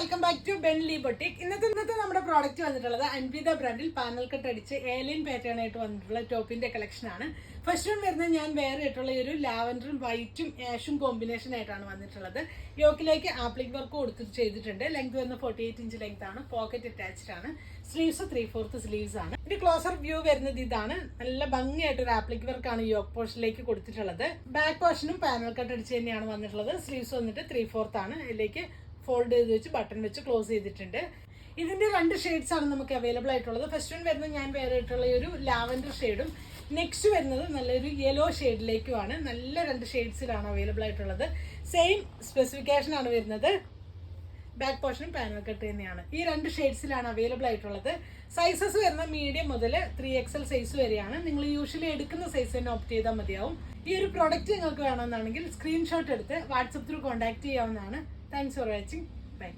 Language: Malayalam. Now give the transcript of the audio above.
വെൽക്കം ബാക്ക് ടു ബെൻലി ബൊട്ടിക്. ഇന്നത്തെ നമ്മുടെ പ്രോഡക്റ്റ് വന്നിട്ടുള്ളത് അൻവിത ബ്രാൻഡിൽ പാനൽ കട്ട് അടിച്ച് ഏലിയൻ പാറ്റേൺ ആയിട്ട് വന്നിട്ടുള്ള ടോപ്പിന്റെ കളക്ഷൻ ആണ്. ഫസ്റ്റ് വൺ വരുന്നത് ഞാൻ വേറെ ആയിട്ടുള്ള ഒരു ലാവൻഡറും വൈറ്റും ആഷും കോമ്പിനേഷൻ ആയിട്ടാണ് വന്നിട്ടുള്ളത്. യോക്കിലേക്ക് ആപ്ലിക് വർക്ക് കൊടുത്തിട്ട് ചെയ്തിട്ടുണ്ട്. ലെങ്ത് വരുന്ന 48 ഇഞ്ച് ലെങ്ത് ആണ്. പോക്കറ്റ് അറ്റാച്ച്ഡ് ആണ്. സ്ലീവ്സ് 3/4 സ്ലീവ്സ് ആണ്. ഇതിന്റെ ക്ലോസർ വ്യൂ വരുന്നത് ഇതാണ്. നല്ല ഭംഗിയായിട്ട് ഒരു ആപ്ലിക് വർക്ക് ആണ് യോക്ക് പോർഷനിലേക്ക് കൊടുത്തിട്ടുള്ളത്. ബാക്ക് പോർഷനും പാനൽ കട്ട് അടിച്ച് തന്നെയാണ് വന്നിട്ടുള്ളത്. സ്ലീവ്സ് വന്നിട്ട് 3/4 ആണ്. ഇതിലേക്ക് ഫോൾഡ് ചെയ്ത് വെച്ച് ബട്ടൺ വെച്ച് ക്ലോസ് ചെയ്തിട്ടുണ്ട്. ഇതിന്റെ 2 ഷെയ്ഡ്സ് ആണ് നമുക്ക് അവൈലബിൾ ആയിട്ടുള്ളത്. ഫസ്റ്റ് വൺ വരുന്നത് ഞാൻ വേറെ ആയിട്ടുള്ള ഒരു ലാവൻഡർ ഷെയ്ഡും നെക്സ്റ്റ് വരുന്നത് നല്ലൊരു യെല്ലോ ഷെയ്ഡിലേക്കുമാണ്. നല്ല 2 ഷെയ്ഡ്സിലാണ് അവൈലബിൾ ആയിട്ടുള്ളത്. സെയിം സ്പെസിഫിക്കേഷൻ ആണ് വരുന്നത്. ബാക്ക് പോർഷനും പാനൽ കട്ട് തന്നെയാണ്. ഈ 2 ഷെയ്ഡ്സിലാണ് അവൈലബിൾ ആയിട്ടുള്ളത്. സൈസസ് വരുന്ന മീഡിയം മുതൽ 3XL സൈസ് വരെയാണ്. നിങ്ങൾ യൂഷ്വലി എടുക്കുന്ന സൈസ് തന്നെ ഓപ്റ്റ് ചെയ്താൽ മതിയാവും. ഈ ഒരു പ്രൊഡക്റ്റ് നിങ്ങൾക്ക് വേണമെന്നാണെങ്കിൽ സ്ക്രീൻഷോട്ട് എടുത്ത് വാട്സപ്പ് ത്രൂ കോൺടാക്ട് ചെയ്യാവുന്നതാണ്. Thanks for watching. Bye.